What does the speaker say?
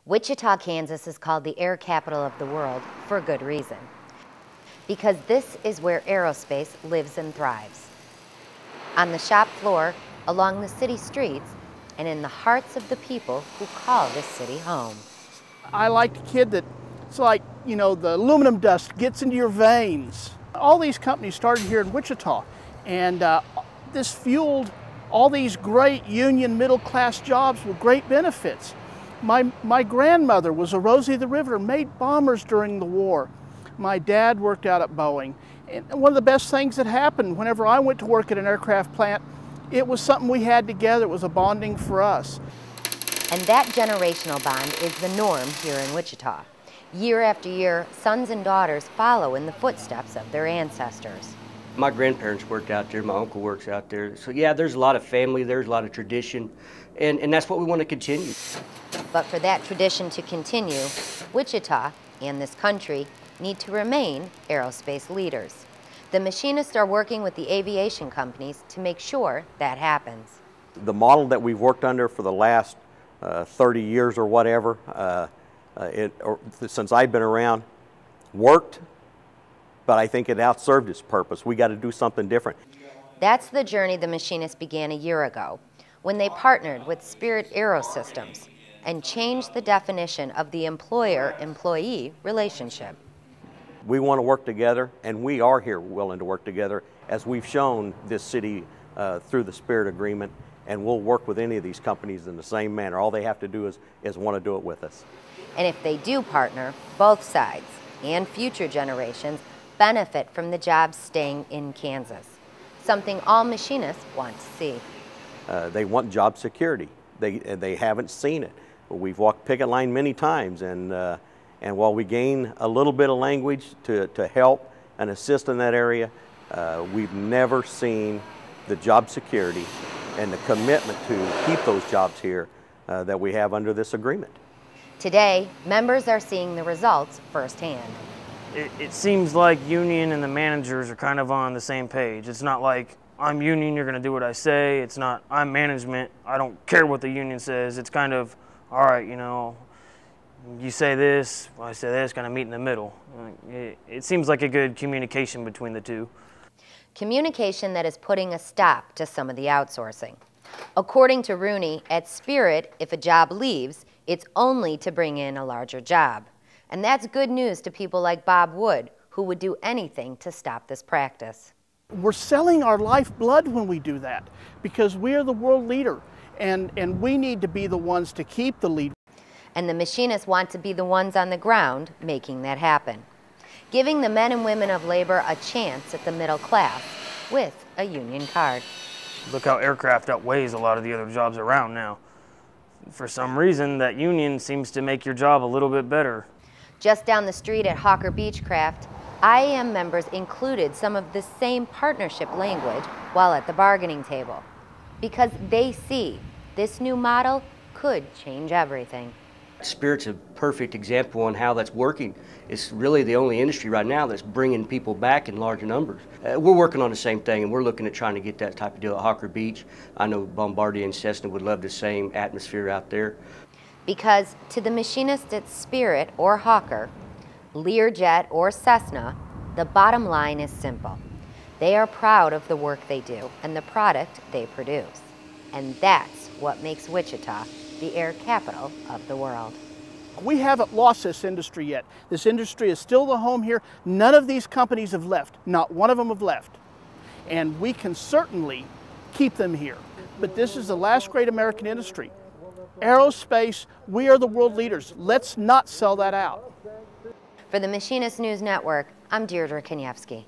Wichita, Kansas is called the air capital of the world for good reason. Because this is where aerospace lives and thrives. On the shop floor, along the city streets, and in the hearts of the people who call this city home. I like the kid that, it's like, you know, the aluminum dust gets into your veins. All these companies started here in Wichita, and this fueled all these great union middle-class jobs with great benefits. My grandmother was a Rosie the Riveter, made bombers during the war. My dad worked out at Boeing. And one of the best things that happened whenever I went to work at an aircraft plant, it was something we had together. It was a bonding for us. And that generational bond is the norm here in Wichita. Year after year, sons and daughters follow in the footsteps of their ancestors. My grandparents worked out there, my uncle works out there. So yeah, there's a lot of family, there's a lot of tradition, and that's what we want to continue. But for that tradition to continue, Wichita and this country need to remain aerospace leaders. The machinists are working with the aviation companies to make sure that happens. The model that we've worked under for the last 30 years or whatever, since I've been around, worked, but I think it outserved its purpose. We got to do something different. That's the journey the machinists began a year ago, when they partnered with Spirit Aerosystems and changed the definition of the employer-employee relationship. We want to work together, and we are here willing to work together, as we've shown this city through the Spirit Agreement, and we'll work with any of these companies in the same manner. All they have to do is want to do it with us. And if they do partner, both sides and future generations benefit from the jobs staying in Kansas, something all machinists want to see. They want job security. They haven't seen it. We've walked picket line many times, and while we gain a little bit of language to help and assist in that area, we've never seen the job security and the commitment to keep those jobs here that we have under this agreement. Today, members are seeing the results firsthand. It seems like union and the managers are kind of on the same page. It's not like, I'm union, you're going to do what I say. It's not, I'm management, I don't care what the union says. It's kind of, all right, you know, you say this, I say this, kind of meet in the middle. It seems like a good communication between the two. Communication that is putting a stop to some of the outsourcing. According to Rooney, at Spirit, if a job leaves, it's only to bring in a larger job. And that's good news to people like Bob Wood, who would do anything to stop this practice. We're selling our lifeblood when we do that, because we are the world leader, and we need to be the ones to keep the lead. And the machinists want to be the ones on the ground making that happen, giving the men and women of labor a chance at the middle class with a union card. Look how aircraft outweighs a lot of the other jobs around now. For some reason, that union seems to make your job a little bit better. Just down the street at Hawker Beechcraft, IAM members included some of the same partnership language while at the bargaining table, because they see this new model could change everything. Spirit's a perfect example on how that's working. It's really the only industry right now that's bringing people back in large numbers. We're working on the same thing, and we're looking at trying to get that type of deal at Hawker Beach. I know Bombardier and Cessna would love the same atmosphere out there. Because to the machinists at Spirit or Hawker, Learjet or Cessna, the bottom line is simple. They are proud of the work they do and the product they produce. And that's what makes Wichita the air capital of the world. We haven't lost this industry yet. This industry is still the home here. None of these companies have left. Not one of them have left. And we can certainly keep them here. But this is the last great American industry. Aerospace, we are the world leaders. Let's not sell that out. For the Machinist News Network, I'm Deirdre Kaniewski.